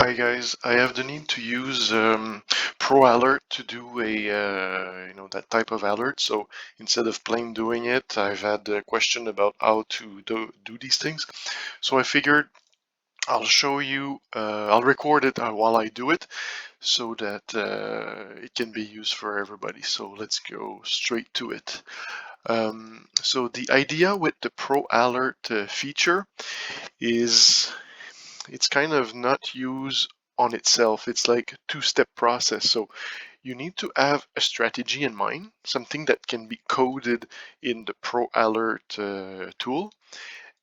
Hi guys, I have the need to use Pro Alert to do a that type of alert. So instead of plain doing it, I've had a question about how to do these things. So I figured I'll show you. I'll record it while I do it, so that it can be used for everybody. So let's go straight to it. So the idea with the Pro Alert feature is it's kind of not used on itself. It's like a two-step process. So you need to have a strategy in mind, something that can be coded in the Pro Alert tool,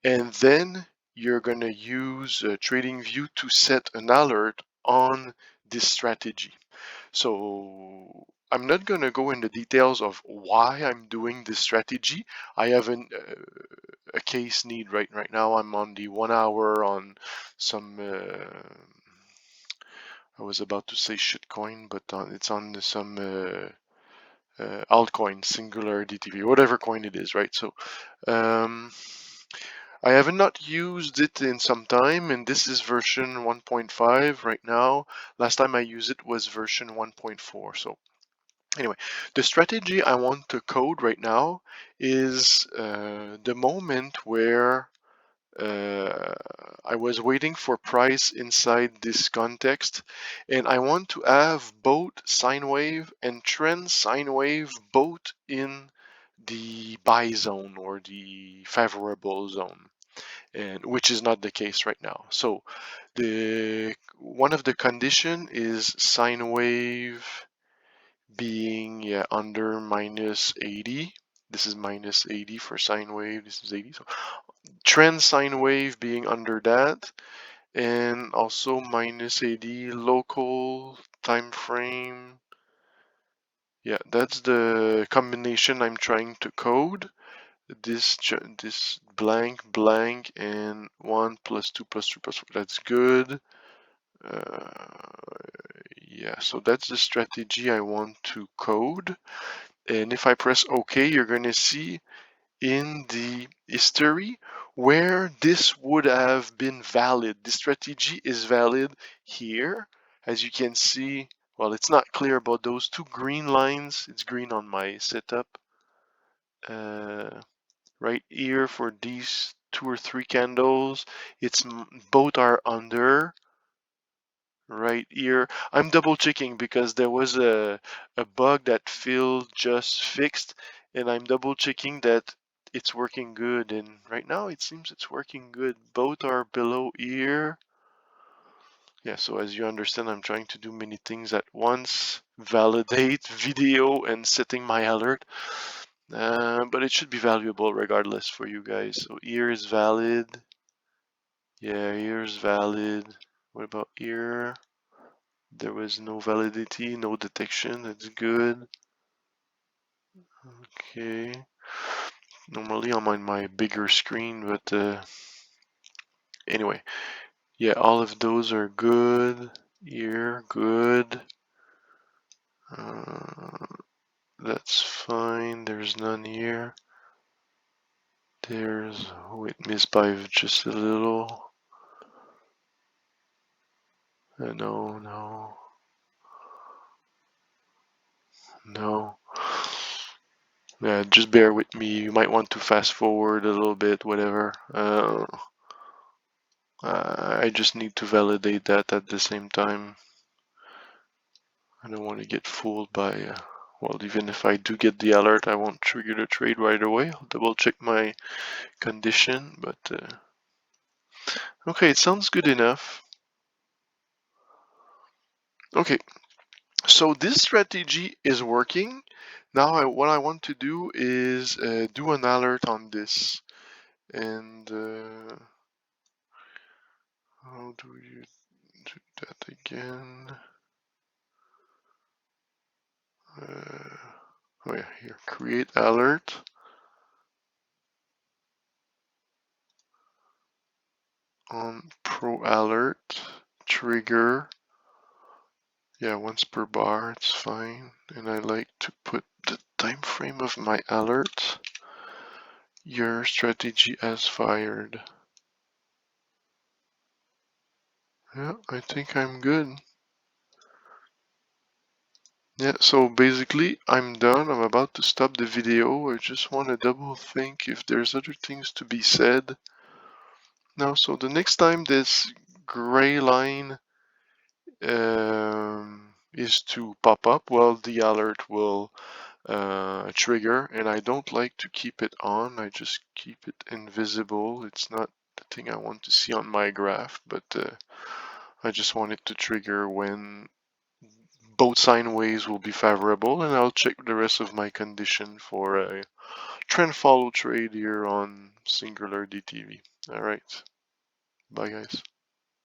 and then you're going to use TradingView to set an alert on this strategy. So I'm not going to go into details of why I'm doing this strategy. I haven't a case need right now. I'm on the 1 hour on some I was about to say shitcoin, but it's on some altcoin, Singular DTV, whatever coin it is, right? So um, I have not used it in some time, and this is version 1.5 right now. Last time I used it was version 1.4. So anyway, the strategy I want to code right now is the moment where I was waiting for price inside this context, and I want to have both sine wave and trend sine wave both in the buy zone or the favorable zone, and which is not the case right now. So the one of the condition is sine wave being under minus 80. This is minus 80 for sine wave. This is 80. So trend sine wave being under that, and also minus 80 local time frame. Yeah, that's the combination I'm trying to code. This blank blank and 1 plus 2 plus 3 plus 4. That's good. Yeah, so that's the strategy I want to code. And if I press OK, you're going to see in the history where this would have been valid. The strategy is valid here. As you can see, well, it's not clear about those two green lines. It's green on my setup. Right here for these 2 or 3 candles, it's both are under. Right here, I'm double checking because there was a bug that Phil just fixed, and I'm double checking that it's working good, and right now it seems it's working good. Both are below here. Yeah, so as you understand, I'm trying to do many things at once, validate video and setting my alert, but it should be valuable regardless for you guys. So here is valid. Yeah, here's valid. What about here? There was no validity, no detection. That's good. Okay. Normally I'm on my bigger screen, but anyway. Yeah, all of those are good. Here, good. Uh, that's fine. There's none here. There's, oh, it missed by just a little. No, no, no. Yeah, just bear with me. You might want to fast forward a little bit, whatever. I just need to validate that at the same time. I don't want to get fooled by, well, even if I do get the alert, I won't trigger the trade right away. I'll double check my condition, but okay, it sounds good enough. Okay, so this strategy is working. Now what I want to do is do an alert on this. And how do you do that again? Oh yeah, here, create alert on Pro Alert, trigger. Yeah, once per bar, it's fine. And I like to put the time frame of my alert. Your strategy has fired. Yeah, I think I'm good. Yeah, so basically I'm done. I'm about to stop the video. I just want to double think if there's other things to be said. Now, so the next time this gray line is to pop up, well, the alert will trigger, and I don't like to keep it on. I just keep it invisible. It's not the thing I want to see on my graph, but I just want it to trigger when both sine waves will be favorable, and I'll check the rest of my condition for a trend follow trade here on Singular DTV. All right, bye guys.